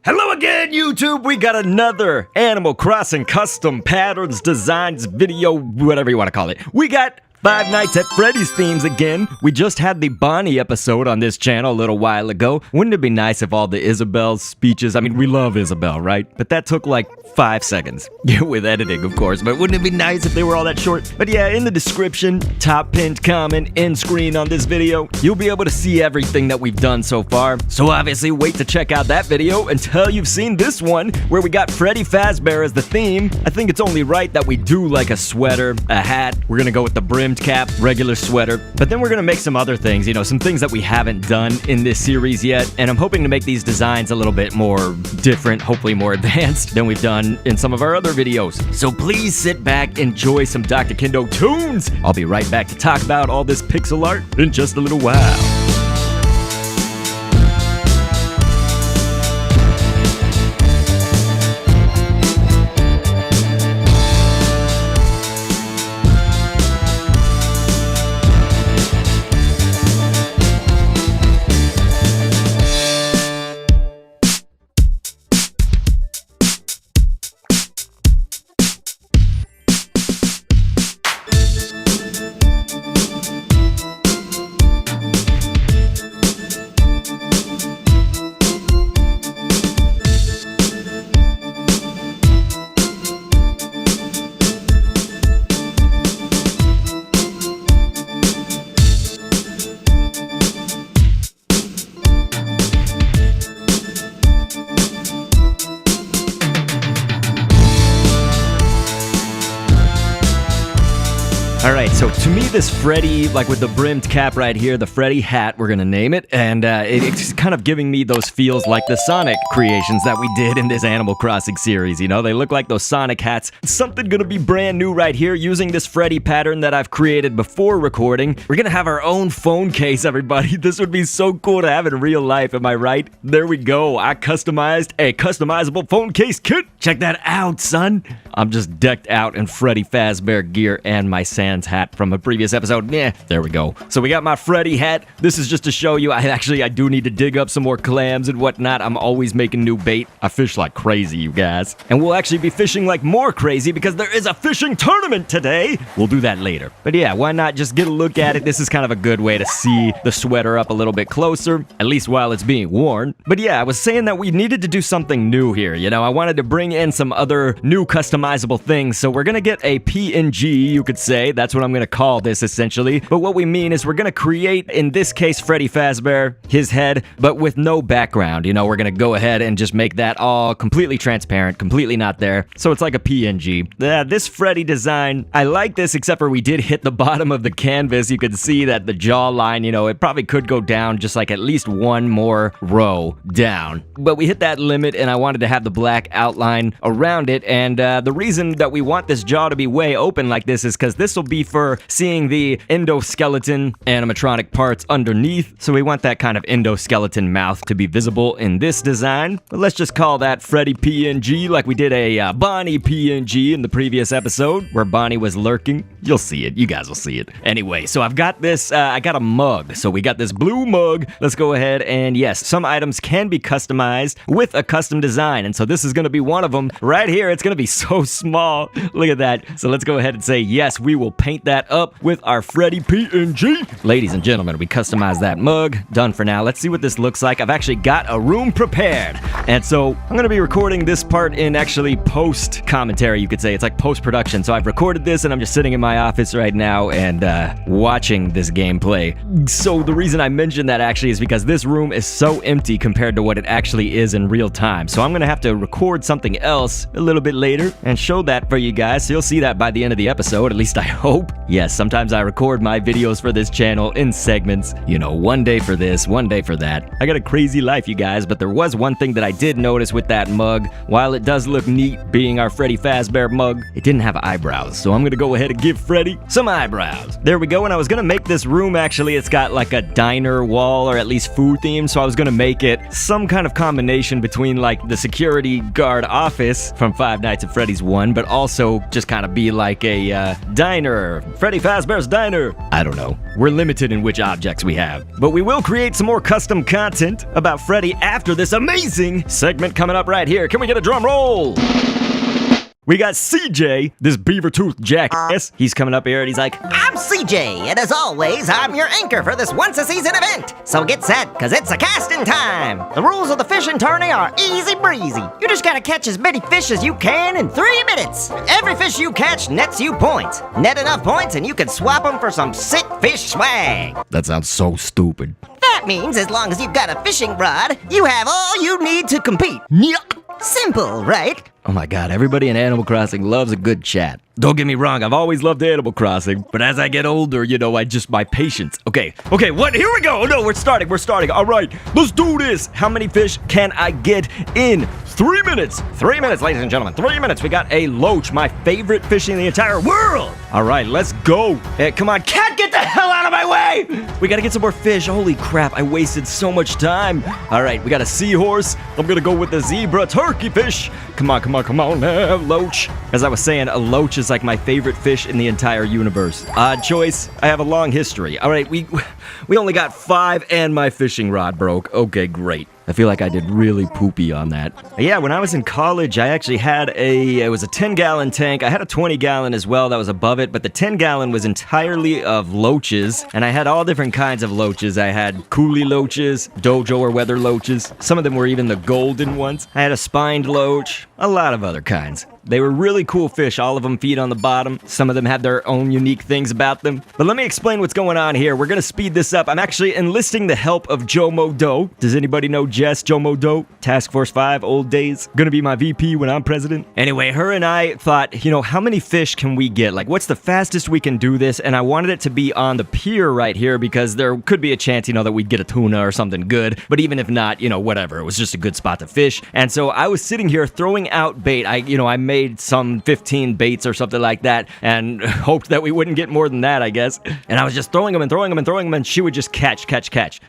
Hello again, YouTube! We got another Animal Crossing custom patterns, designs, video, whatever you want to call it. We got Five Nights at Freddy's themes again. We just had the Bonnie episode on this channel a little while ago. Wouldn't it be nice if all the Isabel's speeches, I mean, we love Isabel, right? But that took like 5 seconds. Yeah, with editing, of course, but wouldn't it be nice if they were all that short? But yeah, in the description, top pinned comment, end screen on this video, you'll be able to see everything that we've done so far. So obviously, wait to check out that video until you've seen this one, where we got Freddy FAZBEAR as the theme. I think it's only right that we do like a sweater, a hat. We're gonna go with the brimmed cap, regular sweater, but then we're gonna make some other things, you know, some things that we haven't done in this series yet, and I'm hoping to make these designs a little bit more different, hopefully more advanced than we've done in some of our other videos. So please sit back, enjoy some Dr. Kendo tunes. I'll be right back to talk about all this pixel art in just a little while. Alright, so to me this Freddy, like with the brimmed cap right here, the Freddy hat, we're gonna name it, and it's kind of giving me those feels like the Sonic creations that we did in this Animal Crossing series, you know? They look like those Sonic hats. Something gonna be brand new right here, using this Freddy pattern that I've created before recording. We're gonna have our own phone case, everybody. This would be so cool to have in real life, am I right? There we go, I customized a customizable phone case kit. Check that out, son. I'm just decked out in Freddy FAZBEAR gear and my Sans hat from a previous episode. Yeah, there we go. So we got my Freddy hat. This is just to show you, I do need to dig up some more clams and whatnot. I'm always making new bait. I fish like crazy, you guys. And we'll actually be fishing like more crazy because there is a fishing tournament today. We'll do that later. But yeah, why not just get a look at it? This is kind of a good way to see the sweater up a little bit closer, at least while it's being worn. But yeah, I was saying that we needed to do something new here. You know, I wanted to bring in some other new customizable things. So we're gonna get a PNG, you could say. That's what I'm gonna call this essentially. But what we mean is we're gonna create, in this case, Freddy FAZBEAR, his head, but with no background. You know, we're gonna go ahead and just make that all completely transparent, completely not there. So it's like a PNG. This Freddy design, I like this, except for we did hit the bottom of the canvas. You can see that the jawline, you know, it probably could go down just like at least one more row down. But we hit that limit and I wanted to have the black outline around it. And the reason that we want this jaw to be way open like this is because this will be for seeing the endoskeleton animatronic parts underneath. So we want that kind of endoskeleton mouth to be visible in this design. But let's just call that Freddy PNG, like we did a Bonnie PNG in the previous episode where Bonnie was lurking. You'll see it. You guys will see it. Anyway, so I've got this, I got a mug. So we got this blue mug. Let's go ahead and yes, some items can be customized with a custom design. And so this is going to be one of them right here. It's going to be so small. Look at that. So let's go ahead and say, yes, we will paint that up with our Freddy PNG. Ladies and gentlemen, we customized that mug. Done for now. Let's see what this looks like. I've actually got a room prepared. And so I'm going to be recording this part in actually post commentary, you could say. It's like post-production. So I've recorded this and I'm just sitting in my office right now and watching this gameplay. So the reason I mentioned that actually is because this room is so empty compared to what it actually is in real time. So I'm going to have to record something else a little bit later and show that for you guys. So you'll see that by the end of the episode, at least I hope. Yes, sometimes I record my videos for this channel in segments. You know, one day for this, one day for that. I got a crazy life, you guys, but there was one thing that I did notice with that mug. While it does look neat being our Freddy FAZBEAR mug, it didn't have eyebrows. So I'm gonna go ahead and give Freddy some eyebrows. There we go, and I was gonna make this room, actually, it's got like a diner wall, or at least food theme, so I was gonna make it some kind of combination between like the security guard office from Five Nights at Freddy's 1, but also just kind of be like a diner Freddy Fazbear's Diner. I don't know. We're limited in which objects we have. But we will create some more custom content about Freddy after this amazing segment coming up right here. Can we get a drum roll? We got CJ, this beaver-toothed jackass. He's coming up here and he's like, I'm CJ, and as always, I'm your anchor for this once-a-season event. So get set, because it's a casting time. The rules of the fishing tourney are easy breezy. You just gotta catch as many fish as you can in 3 minutes. Every fish you catch nets you points. Net enough points and you can swap them for some sick fish swag. that sounds so stupid. That means as long as you've got a fishing rod, you have all you need to compete. Yuck. Simple, right? Oh my god, everybody in Animal Crossing loves a good chat. Don't get me wrong, I've always loved Animal Crossing, but as I get older, you know, my patience. Okay, what? Here we go! Oh no, we're starting. All right, let's do this. How many fish can I get in 3 minutes? 3 minutes, ladies and gentlemen, 3 minutes. We got a loach, my favorite fish in the entire world. All right, let's go. Hey, come on, cat, get the hell out of my way! We gotta get some more fish. Holy crap, I wasted so much time. All right, we got a seahorse. I'm gonna go with the zebra turkey fish. Come on now, loach. As I was saying, a loach is like my favorite fish in the entire universe. Odd choice. I have a long history. All right, we only got 5 and my fishing rod broke. Okay, great. I feel like I did really poopy on that. Yeah, when I was in college, I actually had it was a 10-gallon tank. I had a 20-gallon as well that was above it, but the 10-gallon was entirely of loaches, and I had all different kinds of loaches. I had coolie loaches, dojo or weather loaches. Some of them were even the golden ones. I had a spined loach, a lot of other kinds. They were really cool fish. All of them feed on the bottom. Some of them have their own unique things about them. But let me explain what's going on here. We're gonna speed this up. I'm actually enlisting the help of Jomo Doe. Does anybody know Jess, Jomo Doe? Task Force 5, old days. Gonna be my VP when I'm president. Anyway, her and I thought, you know, how many fish can we get? Like, what's the fastest we can do this? And I wanted it to be on the pier right here because there could be a chance, you know, that we'd get a tuna or something good. But even if not, you know, whatever. It was just a good spot to fish. And so I was sitting here throwing out bait. I made some 15 baits or something like that and hoped that we wouldn't get more than that, I guess. And I was just throwing them and she would just catch.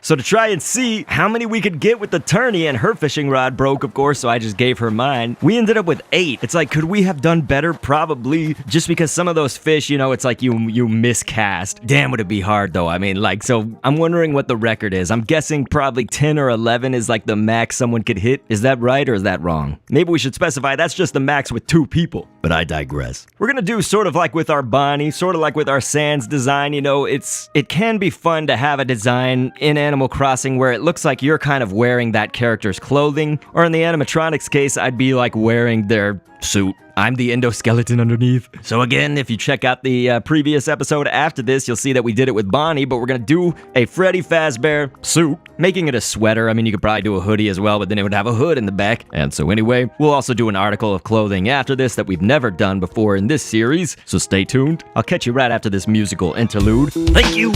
So to try and see how many we could get with the tourney, and her fishing rod broke, of course, so I just gave her mine. We ended up with 8. It's like, could we have done better? Probably. Just because some of those fish, you know, it's like you miscast. Damn, would it be hard though. I mean, like, so I'm wondering what the record is. I'm guessing probably 10 or 11 is like the max someone could hit. Is that right or is that wrong? Maybe we should specify that's just the max with 2 people. But I digress. We're gonna do sort of like with our Bonnie, sort of like with our Sans design, you know, it can be fun to have a design in Animal Crossing where it looks like you're kind of wearing that character's clothing, or in the animatronics case, I'd be like wearing their suit. I'm the endoskeleton underneath. So again, if you check out the previous episode after this, you'll see that we did it with Bonnie, but we're gonna do a Freddy Fazbear suit, making it a sweater. I mean, you could probably do a hoodie as well, but then it would have a hood in the back. And so anyway, we'll also do an article of clothing after this that we've never done before in this series, so stay tuned. I'll catch you right after this musical interlude. Thank you!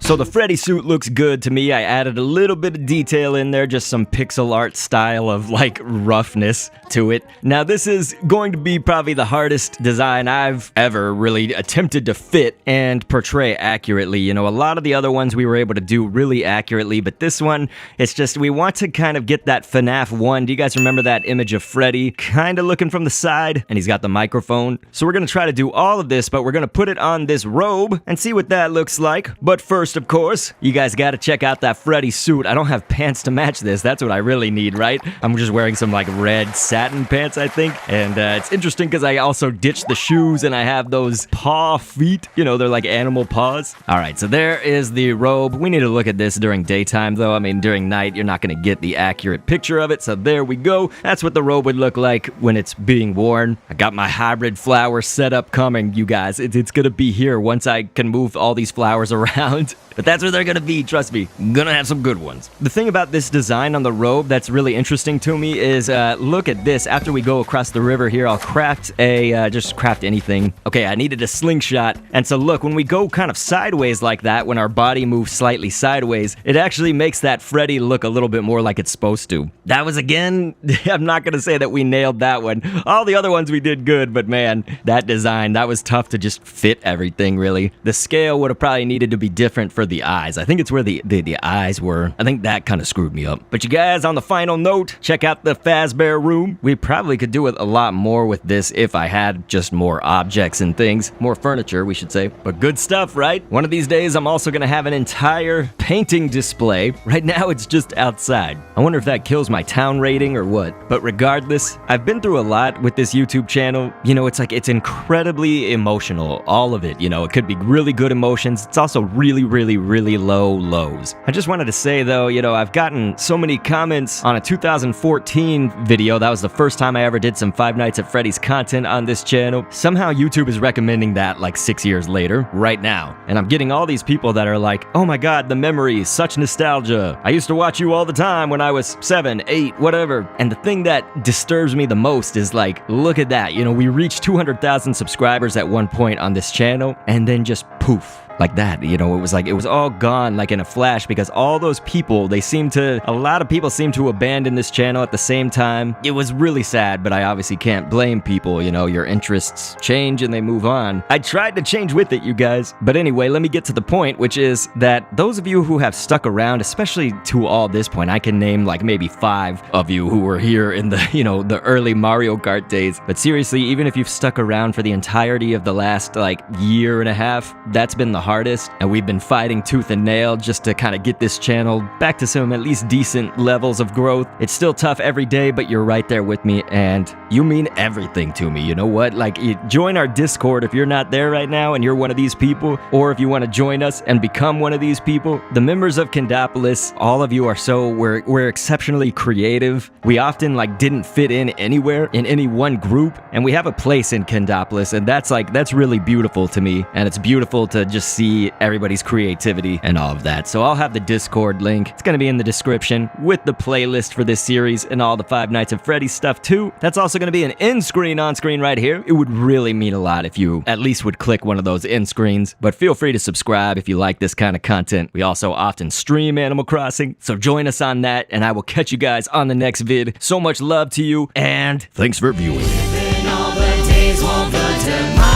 So the Freddy suit looks good to me. I added a little bit of detail in there, just some pixel art style of like roughness to it. Now this is going to be probably the hardest design I've ever really attempted to fit and portray accurately. You know, a lot of the other ones we were able to do really accurately, but this one, it's just, we want to kind of get that FNaF 1. Do you guys remember that image of Freddy kind of looking from the side? And he's got the microphone. So we're going to try to do all of this, but we're going to put it on this robe and see what that looks like. But first, of course, you guys got to check out that Freddy suit. I don't have pants to match this. That's what I really need, right? I'm just wearing some like red satin pants, I think. And it's interesting because I also ditched the shoes and I have those paw feet. You know, they're like animal paws. All right, so there is the robe. We need to look at this during daytime, though. I mean, during night, you're not going to get the accurate picture of it. So there we go. That's what the robe would look like when it's being worn. I got my hybrid flower setup coming, you guys. It's going to be here once I can move all these flowers around. But that's where they're gonna be, trust me. I'm gonna have some good ones. The thing about this design on the robe that's really interesting to me is, look at this. After we go across the river here, I'll craft just craft anything. Okay, I needed a slingshot. And so look, when we go kind of sideways like that, when our body moves slightly sideways, it actually makes that Freddy look a little bit more like it's supposed to. That was, again, I'm not gonna say that we nailed that one. All the other ones we did good, but man, that design, that was tough to just fit everything, really. The scale would have probably needed to be different for for the eyes. I think it's where the eyes were. I think that kind of screwed me up. But you guys, on the final note, check out the FAZBEAR room. We probably could do a lot more with this if I had just more objects and things. More furniture, we should say. But good stuff, right? One of these days, I'm also gonna have an entire painting display. Right now, it's just outside. I wonder if that kills my town rating or what. But regardless, I've been through a lot with this YouTube channel. You know, it's incredibly emotional, all of it. You know, it could be really good emotions. It's also really, really, really low lows. I just wanted to say though, you know, I've gotten so many comments on a 2014 video. That was the first time I ever did some Five Nights at Freddy's content on this channel. Somehow YouTube is recommending that like 6 years later, right now. And I'm getting all these people that are like, oh my god, the memories, such nostalgia. I used to watch you all the time when I was 7, 8, whatever. And the thing that disturbs me the most is like, look at that. You know, we reached 200,000 subscribers at one point on this channel, and then just poof. Like that, you know, it was all gone like in a flash because all those people, a lot of people seem to abandon this channel at the same time. It was really sad, but I obviously can't blame people, you know, your interests change and they move on. I tried to change with it, you guys. But anyway, let me get to the point, which is that those of you who have stuck around, especially to all this point, I can name like maybe 5 of you who were here in the, you know, the early Mario Kart days. But seriously, even if you've stuck around for the entirety of the last like year and a half, that's been the hardest, and we've been fighting tooth and nail just to kind of get this channel back to some at least decent levels of growth. It's still tough every day, but you're right there with me, and you mean everything to me. You know what? Like, join our Discord if you're not there right now and you're one of these people, or if you want to join us and become one of these people. The members of Kendopolis, all of you are we're exceptionally creative. We often like didn't fit in anywhere in any one group, and we have a place in Kendopolis, and that's really beautiful to me, and it's beautiful to just see everybody's creativity and all of that. So I'll have the Discord link. It's going to be in the description with the playlist for this series and all the Five Nights at Freddy's stuff too. That's also going to be an end screen on screen right here. It would really mean a lot if you at least would click one of those end screens. But feel free to subscribe if you like this kind of content. We also often stream Animal Crossing, so join us on that, and I will catch you guys on the next vid. So much love to you, and thanks for viewing. All the days of the demise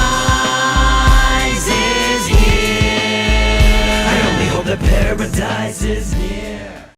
is here. I only hope that paradise is near.